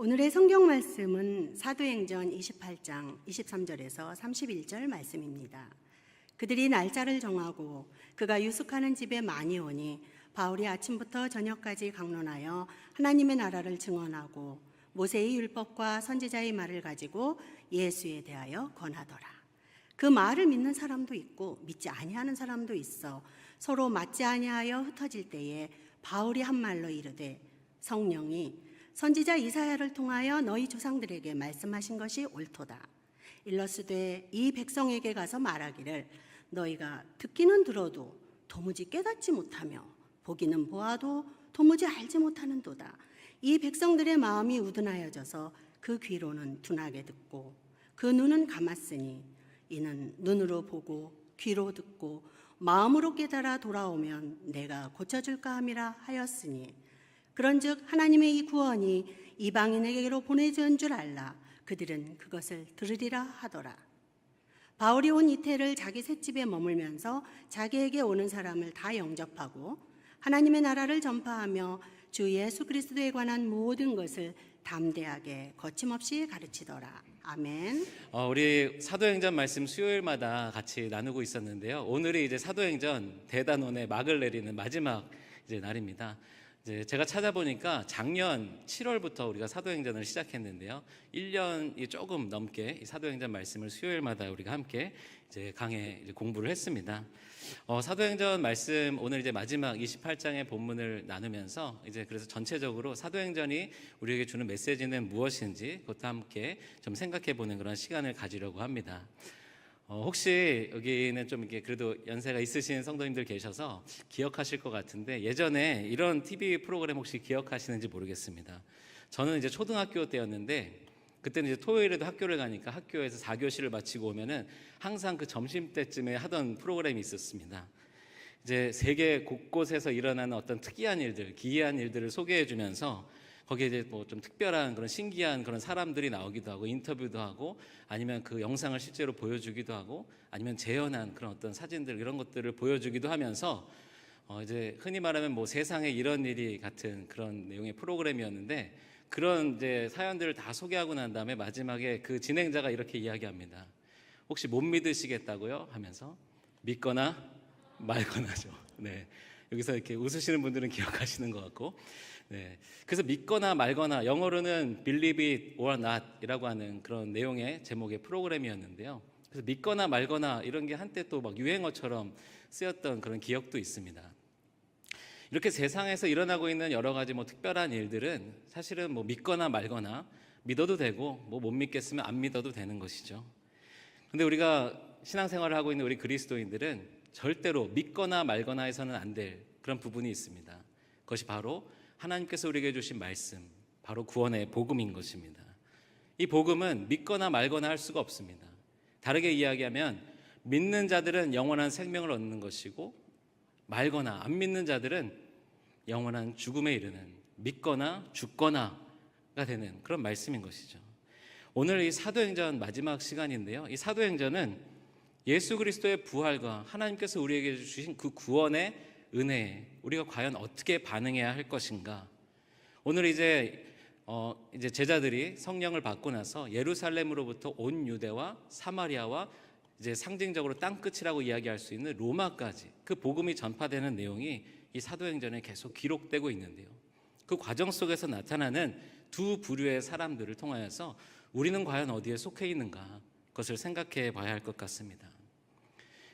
오늘의 성경 말씀은 사도행전 28장 23절에서 31절 말씀입니다. 그들이 날짜를 정하고 그가 유숙하는 집에 많이 오니 바울이 아침부터 저녁까지 강론하여 하나님의 나라를 증언하고 모세의 율법과 선지자의 말을 가지고 예수에 대하여 권하더라. 그 말을 믿는 사람도 있고 믿지 아니하는 사람도 있어 서로 맞지 아니하여 흩어질 때에 바울이 한 말로 이르되 성령이 선지자 이사야를 통하여 너희 조상들에게 말씀하신 것이 옳도다. 일러스되 이 백성에게 가서 말하기를 너희가 듣기는 들어도 도무지 깨닫지 못하며 보기는 보아도 도무지 알지 못하는도다. 이 백성들의 마음이 우둔하여져서 그 귀로는 둔하게 듣고 그 눈은 감았으니 이는 눈으로 보고 귀로 듣고 마음으로 깨달아 돌아오면 내가 고쳐줄까 함이라 하였으니 그런즉 하나님의 이 구원이 이방인에게로 보내진 줄 알라. 그들은 그것을 들으리라 하더라. 바울이 온 이태를 자기 셋집에 머물면서 자기에게 오는 사람을 다 영접하고 하나님의 나라를 전파하며 주 예수 그리스도에 관한 모든 것을 담대하게 거침없이 가르치더라. 아멘. 우리 사도행전 말씀 수요일마다 같이 나누고 있었는데요. 오늘이 이제 사도행전 대단원의 막을 내리는 마지막 이제 날입니다. 이제 제가 찾아보니까 작년 7월부터 우리가 사도행전을 시작했는데요. 1년이 조금 넘게 이 사도행전 말씀을 수요일마다 우리가 함께 이제 강해 공부를 했습니다. 사도행전 말씀 오늘 이제 마지막 28장의 본문을 나누면서 이제 그래서 전체적으로 사도행전이 우리에게 주는 메시지는 무엇인지 그것도 함께 좀 생각해 보는 그런 시간을 가지려고 합니다. 혹시 여기는 좀 이렇게 그래도 연세가 있으신 성도님들 계셔서 기억하실 것 같은데 예전에 이런 TV 프로그램 혹시 기억하시는지 모르겠습니다. 저는 이제 초등학교 때였는데 그때는 이제 토요일에도 학교를 가니까 학교에서 4교시를 마치고 오면은 항상 그 점심때쯤에 하던 프로그램이 있었습니다. 이제 세계 곳곳에서 일어나는 어떤 특이한 일들, 기이한 일들을 소개해 주면서 거기에 이제 뭐 좀 특별한 그런 신기한 그런 사람들이 나오기도 하고 인터뷰도 하고 아니면 그 영상을 실제로 보여주기도 하고 아니면 재현한 그런 어떤 사진들 이런 것들을 보여주기도 하면서 이제 흔히 말하면 뭐 세상에 이런 일이 같은 그런 내용의 프로그램이었는데 그런 이제 사연들을 다 소개하고 난 다음에 마지막에 그 진행자가 이렇게 이야기합니다. 혹시 못 믿으시겠다고요? 하면서 믿거나 말거나죠. 네. 여기서 이렇게 웃으시는 분들은 기억하시는 것 같고, 네. 그래서 믿거나 말거나 영어로는 Believe it or not 이라고 하는 그런 내용의 제목의 프로그램이었는데요. 그래서 믿거나 말거나 이런 게 한때 또 막 유행어처럼 쓰였던 그런 기억도 있습니다. 이렇게 세상에서 일어나고 있는 여러 가지 뭐 특별한 일들은 사실은 뭐 믿거나 말거나 믿어도 되고 뭐 못 믿겠으면 안 믿어도 되는 것이죠. 근데 우리가 신앙생활을 하고 있는 우리 그리스도인들은 절대로 믿거나 말거나 해서는 안 될 그런 부분이 있습니다. 그것이 바로 하나님께서 우리에게 주신 말씀, 바로 구원의 복음인 것입니다. 이 복음은 믿거나 말거나 할 수가 없습니다. 다르게 이야기하면 믿는 자들은 영원한 생명을 얻는 것이고 말거나 안 믿는 자들은 영원한 죽음에 이르는 믿거나 죽거나가 되는 그런 말씀인 것이죠. 오늘 이 사도행전 마지막 시간인데요. 이 사도행전은 예수 그리스도의 부활과 하나님께서 우리에게 주신 그 구원의 은혜에 우리가 과연 어떻게 반응해야 할 것인가. 오늘 이제 제자들이 성령을 받고 나서 예루살렘으로부터 온 유대와 사마리아와 이제 상징적으로 땅끝이라고 이야기할 수 있는 로마까지 그 복음이 전파되는 내용이 이 사도행전에 계속 기록되고 있는데요. 그 과정 속에서 나타나는 두 부류의 사람들을 통하여서 우리는 과연 어디에 속해 있는가 그것을 생각해 봐야 할 것 같습니다.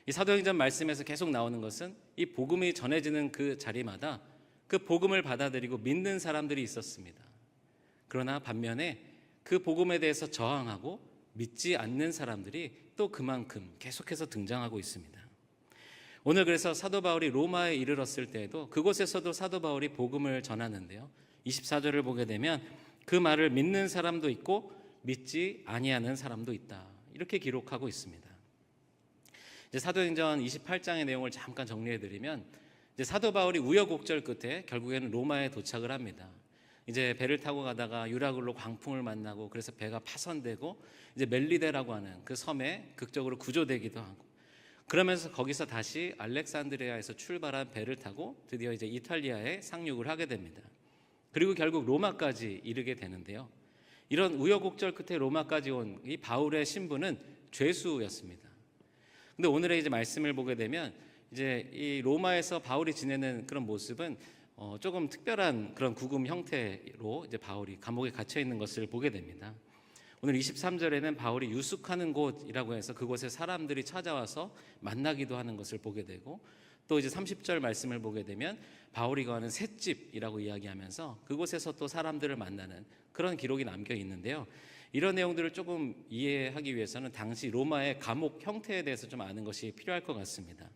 이 사도행전 말씀에서 계속 나오는 것은 이 복음이 전해지는 그 자리마다 그 복음을 받아들이고 믿는 사람들이 있었습니다. 그러나 반면에 그 복음에 대해서 저항하고 믿지 않는 사람들이 또 그만큼 계속해서 등장하고 있습니다. 오늘 그래서 사도 바울이 로마에 이르렀을 때에도 그곳에서도 사도 바울이 복음을 전하는데요. 24절을 보게 되면 그 말을 믿는 사람도 있고 믿지 아니하는 사람도 있다. 이렇게 기록하고 있습니다. 이제 사도행전 28장의 내용을 잠깐 정리해드리면 이제 사도 바울이 우여곡절 끝에 결국에는 로마에 도착을 합니다. 이제 배를 타고 가다가 유라굴로 광풍을 만나고 그래서 배가 파손되고 이제 멜리데라고 하는 그 섬에 극적으로 구조되기도 하고 그러면서 거기서 다시 알렉산드리아에서 출발한 배를 타고 드디어 이제 이탈리아에 상륙을 하게 됩니다. 그리고 결국 로마까지 이르게 되는데요. 이런 우여곡절 끝에 로마까지 온 이 바울의 신분은 죄수였습니다. 근데 오늘의 이제 말씀을 보게 되면 이제 이 로마에서 바울이 지내는 그런 모습은 조금 특별한 그런 구금 형태로 이제 바울이 감옥에 갇혀 있는 것을 보게 됩니다. 오늘 23절에는 바울이 유숙하는 곳이라고 해서 그곳에 사람들이 찾아와서 만나기도 하는 것을 보게 되고, 또 이제 30절 말씀을 보게 되면 바울이 거하는 셋집이라고 이야기하면서 그곳에서 또 사람들을 만나는 그런 기록이 남겨 있는데요. 이런 내용들을 조금 이해하기 위해서는 당시 로마의 감옥 형태에 대해서 좀 아는 것이 필요할 것 같습니다.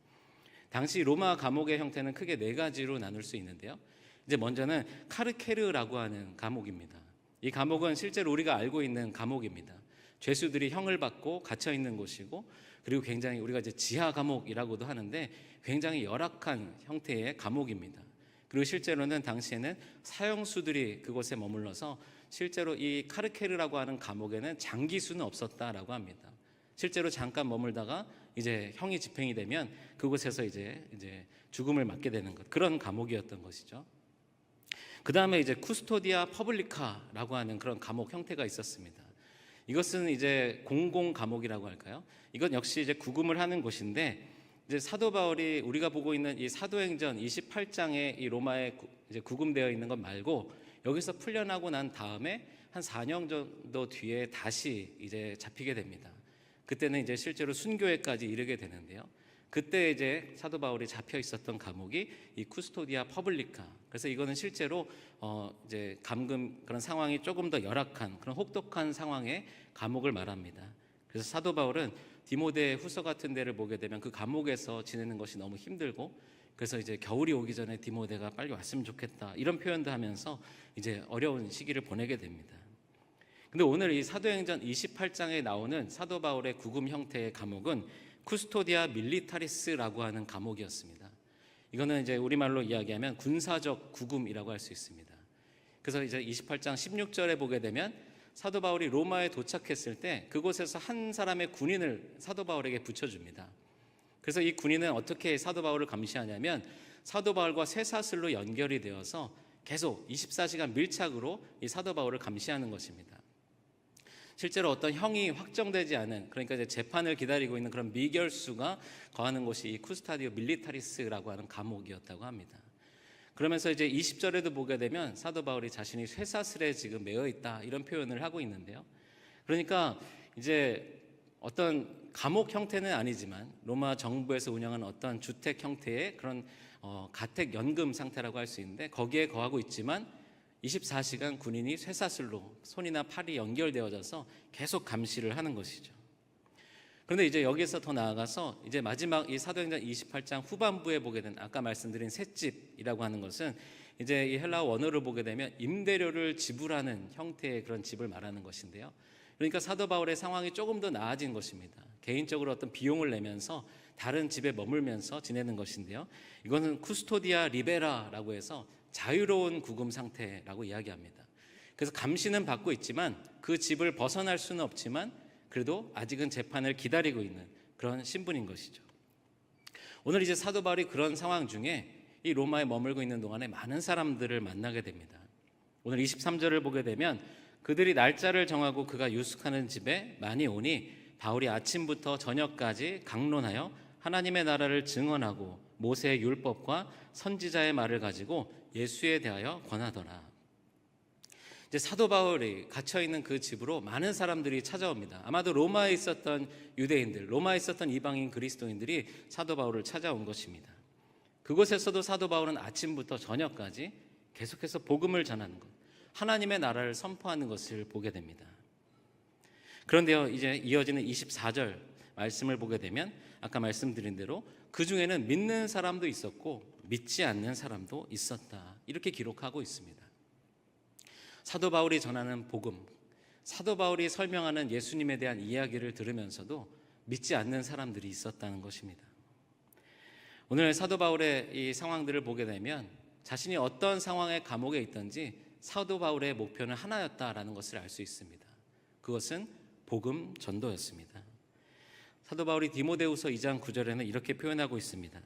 당시 로마 감옥의 형태는 크게 네 가지로 나눌 수 있는데요. 이제 먼저는 카르케르라고 하는 감옥입니다. 이 감옥은 실제로 우리가 알고 있는 감옥입니다. 죄수들이 형을 받고 갇혀 있는 곳이고, 그리고 굉장히 우리가 이제 지하 감옥이라고도 하는데 굉장히 열악한 형태의 감옥입니다. 그리고 실제로는 당시에는 사형수들이 그곳에 머물러서 실제로 이 카르케르라고 하는 감옥에는 장기수는 없었다라고 합니다. 실제로 잠깐 머물다가 이제 형이 집행이 되면 그곳에서 이제 죽음을 맞게 되는 것, 그런 감옥이었던 것이죠. 그 다음에 이제 쿠스토디아 퍼블리카라고 하는 그런 감옥 형태가 있었습니다. 이것은 이제 공공 감옥이라고 할까요? 이건 역시 이제 구금을 하는 곳인데, 이제 사도 바울이 우리가 보고 있는 이 사도행전 28장에 이 로마에 이제 구금되어 있는 것 말고 여기서 풀려나고 난 다음에 한 4년 정도 뒤에 다시 이제 잡히게 됩니다. 그때는 이제 실제로 순교회까지 이르게 되는데요. 그때 이제 사도 바울이 잡혀 있었던 감옥이 이 쿠스토디아 퍼블리카. 그래서 이거는 실제로 이제 감금 그런 상황이 조금 더 열악한 그런 혹독한 상황의 감옥을 말합니다. 그래서 사도 바울은 디모데 후서 같은 데를 보게 되면 그 감옥에서 지내는 것이 너무 힘들고, 그래서 이제 겨울이 오기 전에 디모데가 빨리 왔으면 좋겠다 이런 표현도 하면서 이제 어려운 시기를 보내게 됩니다. 근데 오늘 이 사도행전 28장에 나오는 사도 바울의 구금 형태의 감옥은 쿠스토디아 밀리타리스라고 하는 감옥이었습니다. 이거는 이제 우리말로 이야기하면 군사적 구금이라고 할 수 있습니다. 그래서 이제 28장 16절에 보게 되면 사도 바울이 로마에 도착했을 때 그곳에서 한 사람의 군인을 사도 바울에게 붙여줍니다. 그래서 이 군인은 어떻게 사도 바울을 감시하냐면 사도 바울과 쇠사슬로 연결이 되어서 계속 24시간 밀착으로 이 사도 바울을 감시하는 것입니다. 실제로 어떤 형이 확정되지 않은, 그러니까 이제 재판을 기다리고 있는 그런 미결수가 거하는 곳이 이 쿠스타디오 밀리타리스라고 하는 감옥이었다고 합니다. 그러면서 이제 20절에도 보게 되면 사도 바울이 자신이 쇠사슬에 지금 매어 있다 이런 표현을 하고 있는데요. 그러니까 이제 어떤 감옥 형태는 아니지만 로마 정부에서 운영하는 어떤 주택 형태의 그런 가택 연금 상태라고 할 수 있는데, 거기에 거하고 있지만 24시간 군인이 쇠사슬로 손이나 팔이 연결되어져서 계속 감시를 하는 것이죠. 그런데 이제 여기서 더 나아가서 이제 마지막 이 사도행전 28장 후반부에 보게 된 아까 말씀드린 셋집이라고 하는 것은 이제 이 헬라어 원어를 보게 되면 임대료를 지불하는 형태의 그런 집을 말하는 것인데요. 그러니까 사도 바울의 상황이 조금 더 나아진 것입니다. 개인적으로 어떤 비용을 내면서 다른 집에 머물면서 지내는 것인데요. 이거는 쿠스토디아 리베라라고 해서 자유로운 구금 상태라고 이야기합니다. 그래서 감시는 받고 있지만 그 집을 벗어날 수는 없지만 그래도 아직은 재판을 기다리고 있는 그런 신분인 것이죠. 오늘 이제 사도 바울이 그런 상황 중에 이 로마에 머물고 있는 동안에 많은 사람들을 만나게 됩니다. 오늘 23절을 보게 되면 그들이 날짜를 정하고 그가 유숙하는 집에 많이 오니 바울이 아침부터 저녁까지 강론하여 하나님의 나라를 증언하고 모세의 율법과 선지자의 말을 가지고 예수에 대하여 권하더라. 이제 사도 바울이 갇혀 있는 그 집으로 많은 사람들이 찾아옵니다. 아마도 로마에 있었던 유대인들, 로마에 있었던 이방인 그리스도인들이 사도 바울을 찾아온 것입니다. 그곳에서도 사도 바울은 아침부터 저녁까지 계속해서 복음을 전하는 것, 하나님의 나라를 선포하는 것을 보게 됩니다. 그런데요, 이제 이어지는 24절 말씀을 보게 되면 아까 말씀드린 대로 그 중에는 믿는 사람도 있었고 믿지 않는 사람도 있었다, 이렇게 기록하고 있습니다. 사도 바울이 전하는 복음, 사도 바울이 설명하는 예수님에 대한 이야기를 들으면서도 믿지 않는 사람들이 있었다는 것입니다. 오늘 사도 바울의 이 상황들을 보게 되면 자신이 어떤 상황의 감옥에 있든지 사도 바울의 목표는 하나였다라는 것을 알 수 있습니다. 그것은 복음 전도였습니다. 사도 바울이 디모데후서 2장 9절에는 이렇게 표현하고 있습니다.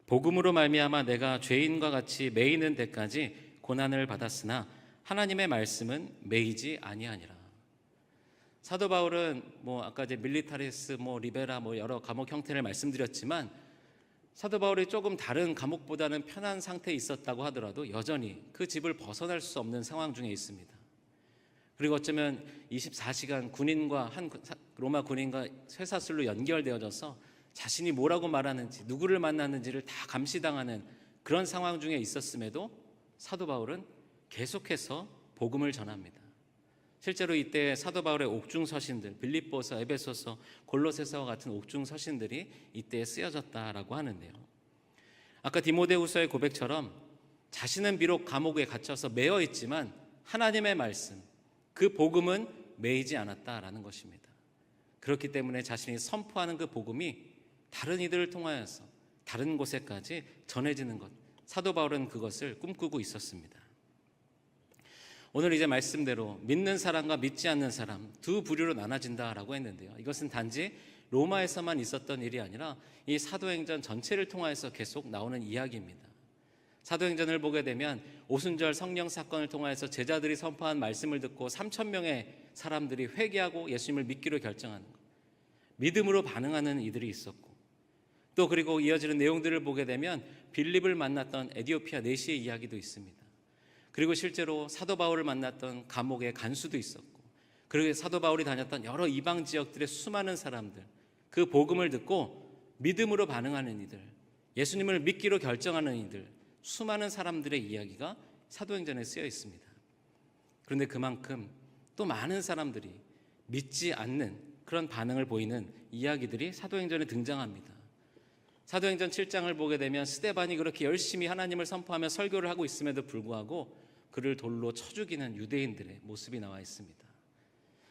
복음으로 말미암아 내가 죄인과 같이 매이는 데까지 고난을 받았으나 하나님의 말씀은 매이지 아니하니라. 사도 바울은 아까 이제 밀리타리스, 리베라, 여러 감옥 형태를 말씀드렸지만 사도 바울이 조금 다른 감옥보다는 편한 상태에 있었다고 하더라도 여전히 그 집을 벗어날 수 없는 상황 중에 있습니다. 그리고 어쩌면 24시간 로마 군인과 쇠사슬로 연결되어져서 자신이 뭐라고 말하는지, 누구를 만나는지를 다 감시당하는 그런 상황 중에 있었음에도 사도 바울은 계속해서 복음을 전합니다. 실제로 이때 사도 바울의 옥중 서신들, 빌립보서, 에베소서, 골로새서와 같은 옥중 서신들이 이때 쓰여졌다라고 하는데요. 아까 디모데후서의 고백처럼 자신은 비록 감옥에 갇혀서 매여 있지만 하나님의 말씀, 그 복음은 매이지 않았다라는 것입니다. 그렇기 때문에 자신이 선포하는 그 복음이 다른 이들을 통하여서 다른 곳에까지 전해지는 것, 사도 바울은 그것을 꿈꾸고 있었습니다. 오늘 이제 말씀대로 믿는 사람과 믿지 않는 사람 두 부류로 나눠진다라고 했는데요. 이것은 단지 로마에서만 있었던 일이 아니라 이 사도행전 전체를 통하여서 계속 나오는 이야기입니다. 사도행전을 보게 되면 오순절 성령 사건을 통하여서 제자들이 선포한 말씀을 듣고 3,000명의 사람들이 회개하고 예수님을 믿기로 결정하는 것, 믿음으로 반응하는 이들이 있었고, 또 그리고 이어지는 내용들을 보게 되면 빌립을 만났던 에디오피아 내시의 이야기도 있습니다. 그리고 실제로 사도 바울을 만났던 감옥의 간수도 있었고, 그리고 사도 바울이 다녔던 여러 이방 지역들의 수많은 사람들, 그 복음을 듣고 믿음으로 반응하는 이들, 예수님을 믿기로 결정하는 이들, 수많은 사람들의 이야기가 사도행전에 쓰여 있습니다. 그런데 그만큼 또 많은 사람들이 믿지 않는 그런 반응을 보이는 이야기들이 사도행전에 등장합니다. 사도행전 7장을 보게 되면 스데반이 그렇게 열심히 하나님을 선포하며 설교를 하고 있음에도 불구하고 그를 돌로 쳐 죽이는 유대인들의 모습이 나와 있습니다.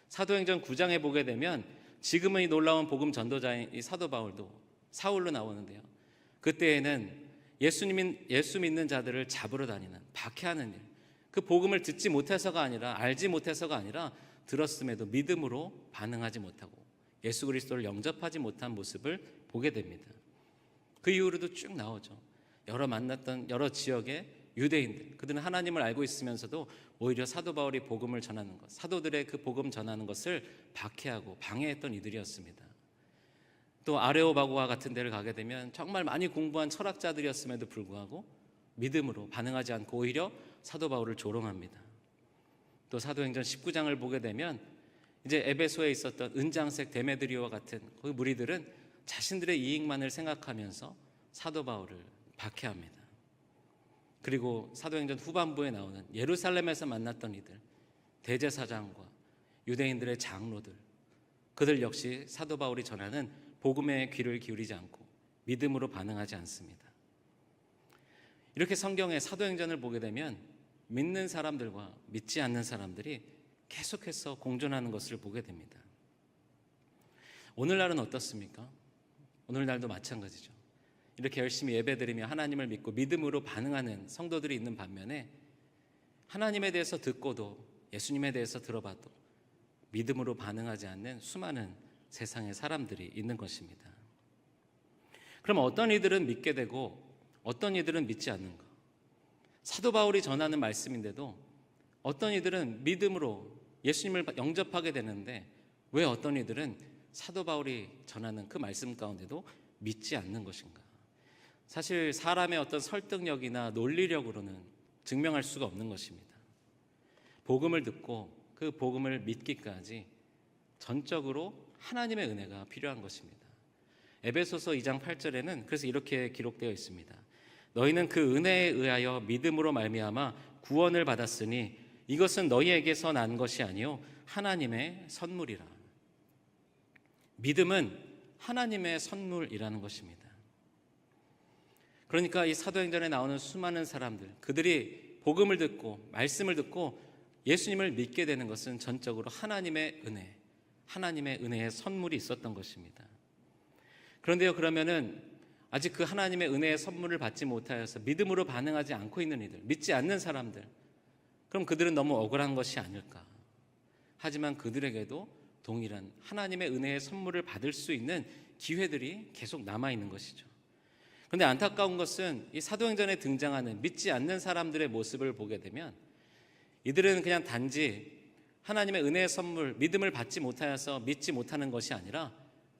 사도행전 9장에 보게 되면 지금은 이 놀라운 복음 전도자인 이 사도 바울도 사울로 나오는데요. 그때에는 예수 믿는 자들을 잡으러 다니는, 박해하는 일, 그 복음을 듣지 못해서가 아니라, 알지 못해서가 아니라 들었음에도 믿음으로 반응하지 못하고 예수 그리스도를 영접하지 못한 모습을 보게 됩니다. 그 이후로도 쭉 나오죠. 만났던 여러 지역의 유대인들, 그들은 하나님을 알고 있으면서도 오히려 사도 바울이 복음을 전하는 것, 사도들의 그 복음 전하는 것을 박해하고 방해했던 이들이었습니다. 또 아레오바고와 같은 데를 가게 되면 정말 많이 공부한 철학자들이었음에도 불구하고 믿음으로 반응하지 않고 오히려 사도 바울을 조롱합니다. 또 사도행전 19장을 보게 되면 이제 에베소에 있었던 은장색 데메드리오와 같은 그 무리들은 자신들의 이익만을 생각하면서 사도 바울을 박해합니다. 그리고 사도행전 후반부에 나오는 예루살렘에서 만났던 이들, 대제사장과 유대인들의 장로들, 그들 역시 사도 바울이 전하는 복음의 귀를 기울이지 않고 믿음으로 반응하지 않습니다. 이렇게 성경의 사도행전을 보게 되면 믿는 사람들과 믿지 않는 사람들이 계속해서 공존하는 것을 보게 됩니다. 오늘날은 어떻습니까? 오늘날도 마찬가지죠. 이렇게 열심히 예배드리며 하나님을 믿고 믿음으로 반응하는 성도들이 있는 반면에 하나님에 대해서 듣고도 예수님에 대해서 들어봐도 믿음으로 반응하지 않는 수많은 세상의 사람들이 있는 것입니다. 그럼 어떤 이들은 믿게 되고 어떤 이들은 믿지 않는가? 사도 바울이 전하는 말씀인데도 어떤 이들은 믿음으로 예수님을 영접하게 되는데 왜 어떤 이들은 사도 바울이 전하는 그 말씀 가운데도 믿지 않는 것인가? 사실 사람의 어떤 설득력이나 논리력으로는 증명할 수가 없는 것입니다. 복음을 듣고 그 복음을 믿기까지 전적으로 하나님의 은혜가 필요한 것입니다. 에베소서 2장 8절에는 그래서 이렇게 기록되어 있습니다. 너희는 그 은혜에 의하여 믿음으로 말미암아 구원을 받았으니 이것은 너희에게서 난 것이 아니요 하나님의 선물이라. 믿음은 하나님의 선물이라는 것입니다. 그러니까 이 사도행전에 나오는 수많은 사람들, 그들이 복음을 듣고 말씀을 듣고 예수님을 믿게 되는 것은 전적으로 하나님의 은혜, 하나님의 은혜의 선물이 있었던 것입니다. 그런데요, 그러면은 아직 그 하나님의 은혜의 선물을 받지 못하여서 믿음으로 반응하지 않고 있는 이들, 믿지 않는 사람들, 그럼 그들은 너무 억울한 것이 아닐까? 하지만 그들에게도 동일한 하나님의 은혜의 선물을 받을 수 있는 기회들이 계속 남아있는 것이죠. 그런데 안타까운 것은 이 사도행전에 등장하는 믿지 않는 사람들의 모습을 보게 되면 이들은 그냥 단지 하나님의 은혜의 선물, 믿음을 받지 못하여서 믿지 못하는 것이 아니라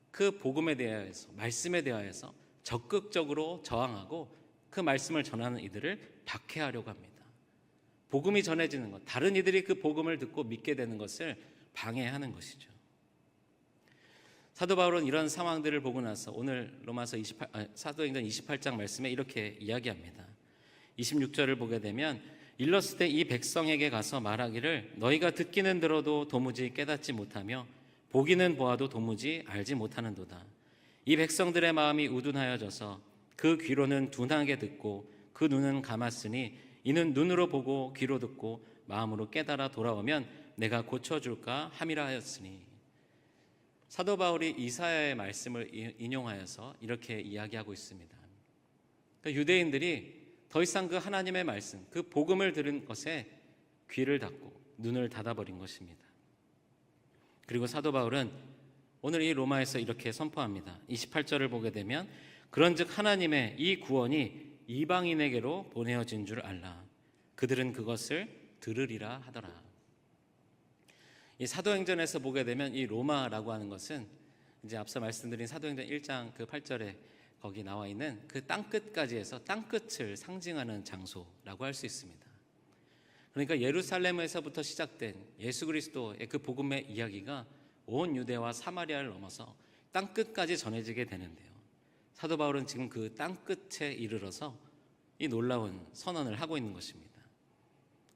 그 복음에 대하여서, 말씀에 대하여서 적극적으로 저항하고 그 말씀을 전하는 이들을 박해하려고 합니다. 복음이 전해지는 것, 다른 이들이 그 복음을 듣고 믿게 되는 것을 방해하는 것이죠. 사도 바울은 이런 상황들을 보고 나서 오늘 사도행전 28장 말씀에 이렇게 이야기합니다. 26절을 보게 되면 일렀을 때 이 백성에게 가서 말하기를 너희가 듣기는 들어도 도무지 깨닫지 못하며 보기는 보아도 도무지 알지 못하는도다. 이 백성들의 마음이 우둔하여져서 그 귀로는 둔하게 듣고 그 눈은 감았으니 이는 눈으로 보고 귀로 듣고 마음으로 깨달아 돌아오면 내가 고쳐줄까 함이라 하였으니. 사도 바울이 이사야의 말씀을 인용하여서 이렇게 이야기하고 있습니다. 그러니까 유대인들이 더 이상 그 하나님의 말씀, 그 복음을 들은 것에 귀를 닫고 눈을 닫아버린 것입니다. 그리고 사도 바울은 오늘 이 로마에서 이렇게 선포합니다. 28절을 보게 되면 그런즉 하나님의 이 구원이 이방인에게로 보내어진 줄 알라. 그들은 그것을 들으리라 하더라. 이 사도행전에서 보게 되면 이 로마라고 하는 것은 이제 앞서 말씀드린 사도행전 1장 그 8절에 거기 나와 있는 그 땅끝까지 해서 땅끝을 상징하는 장소라고 할 수 있습니다. 그러니까 예루살렘에서부터 시작된 예수 그리스도의 그 복음의 이야기가 온 유대와 사마리아를 넘어서 땅끝까지 전해지게 되는데요. 사도 바울은 지금 그 땅끝에 이르러서 이 놀라운 선언을 하고 있는 것입니다.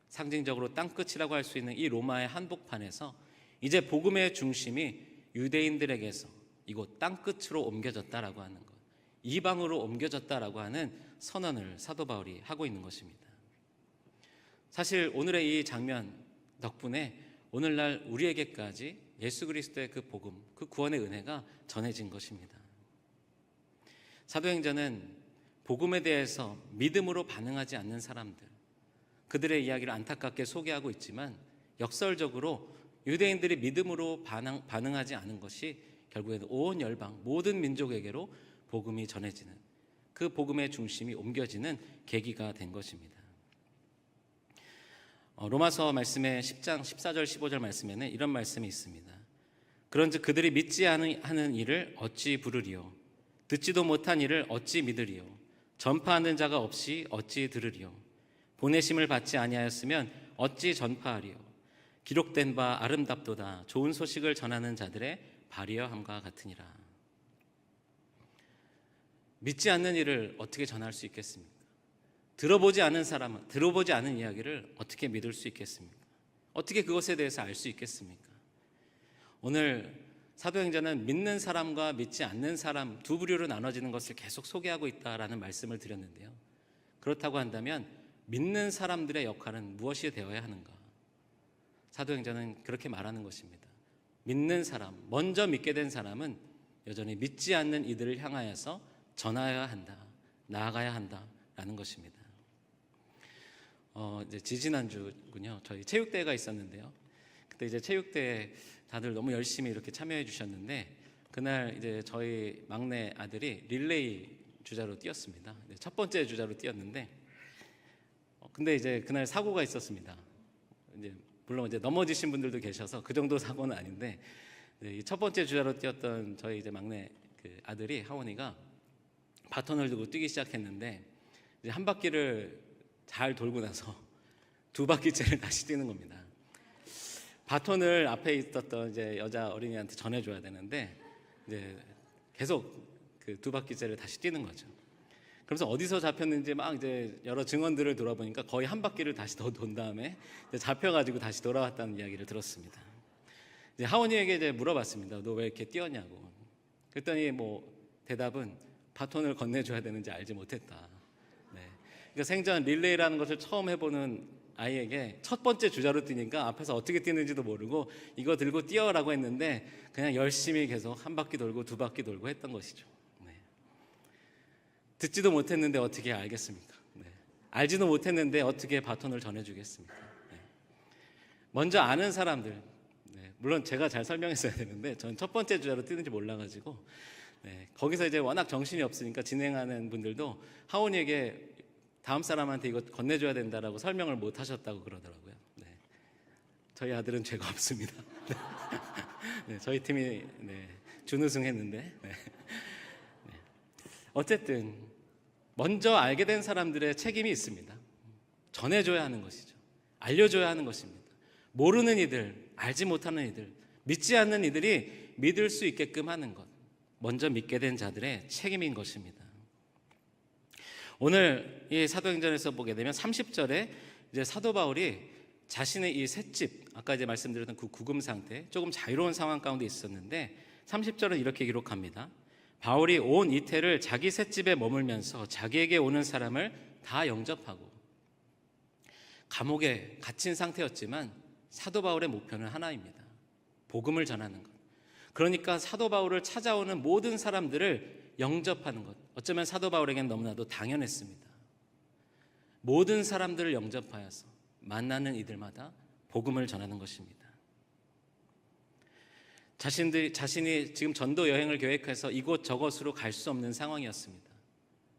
상징적으로 땅끝이라고 할 수 있는 이 로마의 한복판에서 이제 복음의 중심이 유대인들에게서 이곳 땅끝으로 옮겨졌다라고 하는 것, 이방으로 옮겨졌다라고 하는 선언을 사도 바울이 하고 있는 것입니다. 사실 오늘의 이 장면 덕분에 오늘날 우리에게까지 예수 그리스도의 그 복음, 그 구원의 은혜가 전해진 것입니다. 사도행전은 복음에 대해서 믿음으로 반응하지 않는 사람들, 그들의 이야기를 안타깝게 소개하고 있지만 역설적으로 유대인들이 믿음으로 반응하지 않은 것이 결국에는 온 열방 모든 민족에게로 복음이 전해지는, 그 복음의 중심이 옮겨지는 계기가 된 것입니다. 로마서 말씀의 10장 14절 15절 말씀에는 이런 말씀이 있습니다. 그런즉 그들이 믿지 않은 일을 어찌 부르리요, 듣지도 못한 일을 어찌 믿으리요, 전파하는 자가 없이 어찌 들으리요, 보내심을 받지 아니하였으면 어찌 전파하리요, 기록된 바 아름답도다 좋은 소식을 전하는 자들의 발이여함과 같으니라. 믿지 않는 일을 어떻게 전할 수 있겠습니까? 들어보지 않은 사람은, 들어보지 않은 이야기를 어떻게 믿을 수 있겠습니까? 어떻게 그것에 대해서 알 수 있겠습니까? 오늘 사도행전은 믿는 사람과 믿지 않는 사람 두 부류로 나눠지는 것을 계속 소개하고 있다라는 말씀을 드렸는데요. 그렇다고 한다면 믿는 사람들의 역할은 무엇이 되어야 하는가? 사도행전은 그렇게 말하는 것입니다. 믿는 사람, 먼저 믿게 된 사람은 여전히 믿지 않는 이들을 향하여서 전하여야 한다, 나아가야 한다라는 것입니다. 이제 지지난주군요. 저희 체육대회가 있었는데요. 그때 이제 체육대회 다들 너무 열심히 이렇게 참여해 주셨는데 그날 이제 저희 막내 아들이 릴레이 주자로 뛰었습니다. 첫 번째 주자로 뛰었는데 근데 이제 그날 사고가 있었습니다. 이제 물론 이제 넘어지신 분들도 계셔서 그 정도 사고는 아닌데 첫 번째 주자로 뛰었던 저희 이제 막내 그 아들이 하원이가 바톤을 들고 뛰기 시작했는데 이제 한 바퀴를 잘 돌고 나서 두 바퀴째를 다시 뛰는 겁니다. 바톤을 앞에 있었던 이제 여자 어린이한테 전해줘야 되는데 이제 계속 그 두 바퀴째를 다시 뛰는 거죠. 그래서 어디서 잡혔는지 막 이제 여러 증언들을 돌아보니까 거의 한 바퀴를 다시 더 돈 다음에 이제 잡혀가지고 다시 돌아왔다는 이야기를 들었습니다. 이제 하원이에게 이제 물어봤습니다. 너 왜 이렇게 뛰었냐고. 그랬더니 뭐 대답은 바톤을 건네줘야 되는지 알지 못했다. 네. 그러니까 생전 릴레이라는 것을 처음 해보는 아이에게 첫 번째 주자로 뛰니까 앞에서 어떻게 뛰는지도 모르고 이거 들고 뛰어라고 했는데 그냥 열심히 계속 한 바퀴 돌고 두 바퀴 돌고 했던 것이죠. 네. 듣지도 못했는데 어떻게 알겠습니까? 네. 알지도 못했는데 어떻게 바톤을 전해주겠습니까? 네. 먼저 아는 사람들, 네. 물론 제가 잘 설명했어야 되는데 전 첫 번째 주자로 뛰는지 몰라가지고 네. 거기서 이제 워낙 정신이 없으니까 진행하는 분들도 하원이에게 다음 사람한테 이거 건네줘야 된다라고 설명을 못 하셨다고 그러더라고요. 네. 저희 아들은 죄가 없습니다. 네, 저희 팀이 준우승했는데 어쨌든 먼저 알게 된 사람들의 책임이 있습니다. 전해줘야 하는 것이죠. 알려줘야 하는 것입니다. 모르는 이들, 알지 못하는 이들, 믿지 않는 이들이 믿을 수 있게끔 하는 것, 먼저 믿게 된 자들의 책임인 것입니다. 오늘 이 사도행전에서 보게 되면 30절에 이제 사도 바울이 자신의 이 셋집, 아까 이제 말씀드렸던 그 구금 상태, 조금 자유로운 상황 가운데 있었는데 30절은 이렇게 기록합니다. 바울이 온 이태를 자기 셋집에 머물면서 자기에게 오는 사람을 다 영접하고, 감옥에 갇힌 상태였지만 사도 바울의 목표는 하나입니다. 복음을 전하는 것. 그러니까 사도 바울을 찾아오는 모든 사람들을 영접하는 것. 어쩌면 사도 바울에게는 너무나도 당연했습니다. 모든 사람들을 영접하여서 만나는 이들마다 복음을 전하는 것입니다. 자신이 지금 전도 여행을 계획해서 이곳 저곳으로 갈 수 없는 상황이었습니다.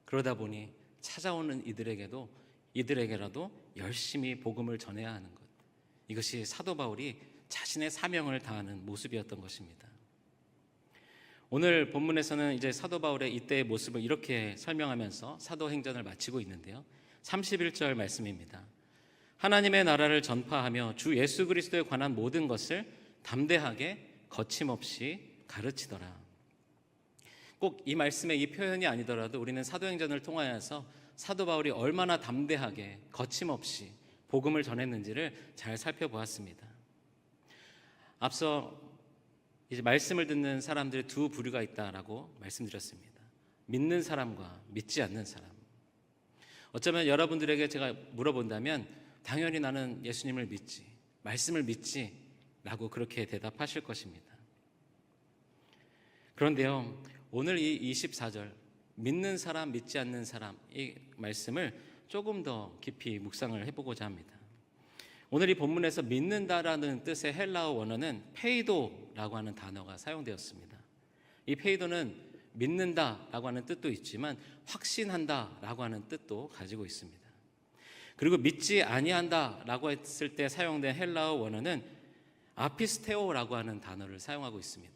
그러다 보니 찾아오는 이들에게라도 열심히 복음을 전해야 하는 것. 이것이 사도 바울이 자신의 사명을 다하는 모습이었던 것입니다. 오늘 본문에서는 이제 사도 바울의 이때의 모습을 이렇게 설명하면서 사도행전을 마치고 있는데요. 31절 말씀입니다. 하나님의 나라를 전파하며 주 예수 그리스도에 관한 모든 것을 담대하게 거침없이 가르치더라. 꼭 이 말씀의 이 표현이 아니더라도 우리는 사도행전을 통하여서 사도 바울이 얼마나 담대하게 거침없이 복음을 전했는지를 잘 살펴보았습니다. 앞서 이제 말씀을 듣는 사람들의 두 부류가 있다라고 말씀드렸습니다. 믿는 사람과 믿지 않는 사람. 어쩌면 여러분들에게 제가 물어본다면 당연히 나는 예수님을 믿지, 말씀을 믿지 라고 그렇게 대답하실 것입니다. 그런데요, 오늘 이 24절 믿는 사람, 믿지 않는 사람 이 말씀을 조금 더 깊이 묵상을 해보고자 합니다. 오늘 이 본문에서 믿는다라는 뜻의 헬라어 원어는 페이도라고 하는 단어가 사용되었습니다. 이 페이도는 믿는다라고 하는 뜻도 있지만 확신한다라고 하는 뜻도 가지고 있습니다. 그리고 믿지 아니한다라고 했을 때 사용된 헬라어 원어는 아피스테오라고 하는 단어를 사용하고 있습니다.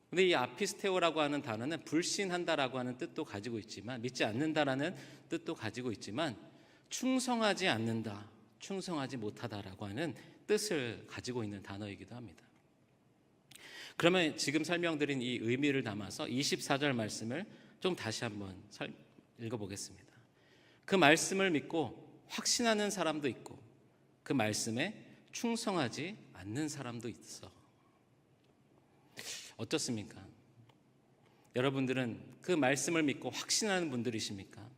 그런데 이 아피스테오라고 하는 단어는 불신한다라고 하는 뜻도 가지고 있지만, 믿지 않는다라는 뜻도 가지고 있지만, 충성하지 않는다, 충성하지 못하다라고 하는 뜻을 가지고 있는 단어이기도 합니다. 그러면 지금 설명드린 이 의미를 담아서 24절 말씀을 좀 다시 한번 읽어보겠습니다. 그 말씀을 믿고 확신하는 사람도 있고 그 말씀에 충성하지 않는 사람도 있어. 어떻습니까? 여러분들은 그 말씀을 믿고 확신하는 분들이십니까?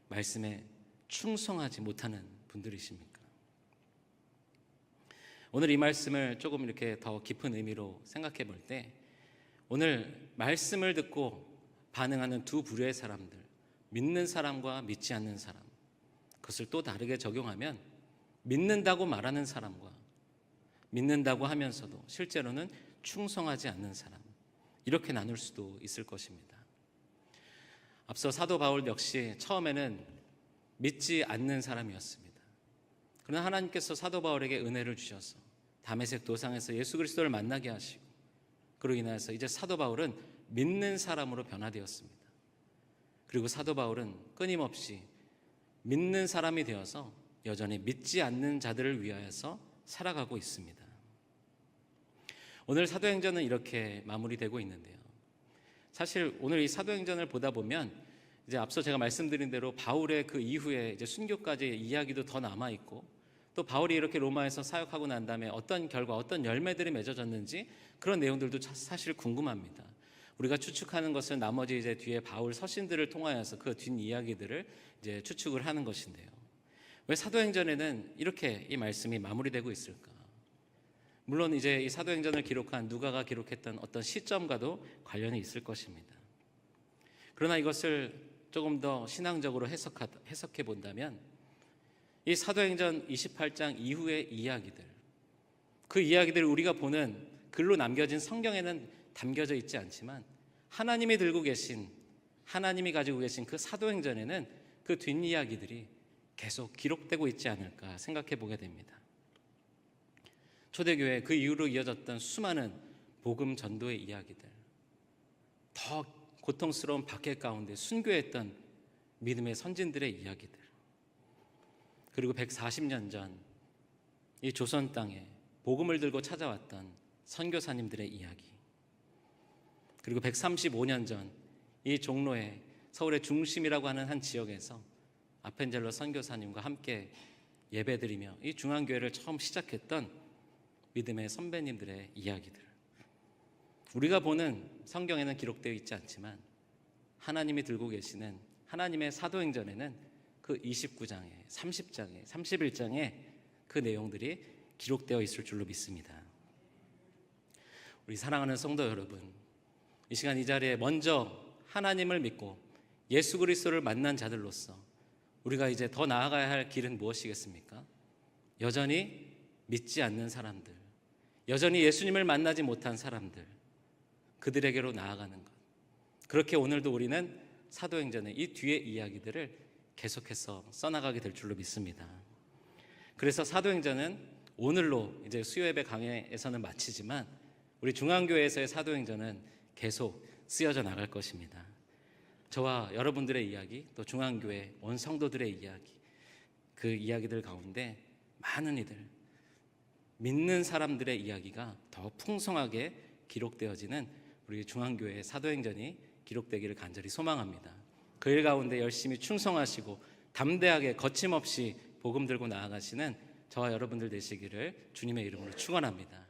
말씀에 충성하지 못하는 분들이십니까? 오늘 이 말씀을 조금 이렇게 더 깊은 의미로 생각해 볼 때, 오늘 말씀을 듣고 반응하는 두 부류의 사람들, 믿는 사람과 믿지 않는 사람, 그것을 또 다르게 적용하면 믿는다고 말하는 사람과 믿는다고 하면서도 실제로는 충성하지 않는 사람, 이렇게 나눌 수도 있을 것입니다. 앞서 사도 바울 역시 처음에는 믿지 않는 사람이었습니다. 그러나 하나님께서 사도 바울에게 은혜를 주셔서 다메섹 도상에서 예수 그리스도를 만나게 하시고, 그로 인하여서 이제 사도 바울은 믿는 사람으로 변화되었습니다. 그리고 사도 바울은 끊임없이 믿는 사람이 되어서 여전히 믿지 않는 자들을 위하여서 살아가고 있습니다. 오늘 사도행전은 이렇게 마무리되고 있는데요. 사실 오늘 이 사도행전을 보다 보면 이제 앞서 제가 말씀드린 대로 바울의 그 이후에 이제 순교까지의 이야기도 더 남아 있고, 또 바울이 이렇게 로마에서 사역하고 난 다음에 어떤 결과, 어떤 열매들이 맺어졌는지 그런 내용들도 사실 궁금합니다. 우리가 추측하는 것은 나머지 이제 뒤에 바울 서신들을 통하여서 그 뒷 이야기들을 이제 추측을 하는 것인데요. 왜 사도행전에는 이렇게 이 말씀이 마무리되고 있을까? 물론 이제 이 사도행전을 기록한 누가가 기록했던 어떤 시점과도 관련이 있을 것입니다. 그러나 이것을 조금 더 신앙적으로 해석해 본다면, 이 사도행전 28장 이후의 이야기들, 그 이야기들을 우리가 보는 글로 남겨진 성경에는 담겨져 있지 않지만 하나님이 들고 계신, 하나님이 가지고 계신 그 사도행전에는 그 뒷이야기들이 계속 기록되고 있지 않을까 생각해 보게 됩니다. 초대교회 그 이후로 이어졌던 수많은 복음 전도의 이야기들, 더 고통스러운 박해 가운데 순교했던 믿음의 선진들의 이야기들, 그리고 140년 전 이 조선 땅에 복음을 들고 찾아왔던 선교사님들의 이야기, 그리고 135년 전 이 종로에 서울의 중심이라고 하는 한 지역에서 아펜젤러 선교사님과 함께 예배드리며 이 중앙교회를 처음 시작했던 믿음의 선배님들의 이야기들, 우리가 보는 성경에는 기록되어 있지 않지만 하나님이 들고 계시는 하나님의 사도행전에는 그 29장에 30장에 31장에 그 내용들이 기록되어 있을 줄로 믿습니다. 우리 사랑하는 성도 여러분, 이 시간 이 자리에 먼저 하나님을 믿고 예수 그리스도를 만난 자들로서 우리가 이제 더 나아가야 할 길은 무엇이겠습니까? 여전히 믿지 않는 사람들, 여전히 예수님을 만나지 못한 사람들, 그들에게로 나아가는 것. 그렇게 오늘도 우리는 사도행전의 이 뒤의 이야기들을 계속해서 써나가게 될 줄로 믿습니다. 그래서 사도행전은 오늘로 이제 수요예배 강해에서는 마치지만 우리 중앙교회에서의 사도행전은 계속 쓰여져 나갈 것입니다. 저와 여러분들의 이야기, 또 중앙교회 온 성도들의 이야기, 그 이야기들 가운데 많은 이들, 믿는 사람들의 이야기가 더 풍성하게 기록되어지는 우리 중앙교회의 사도행전이 기록되기를 간절히 소망합니다. 그 일 가운데 열심히 충성하시고 담대하게 거침없이 복음 들고 나아가시는 저와 여러분들 되시기를 주님의 이름으로 축원합니다.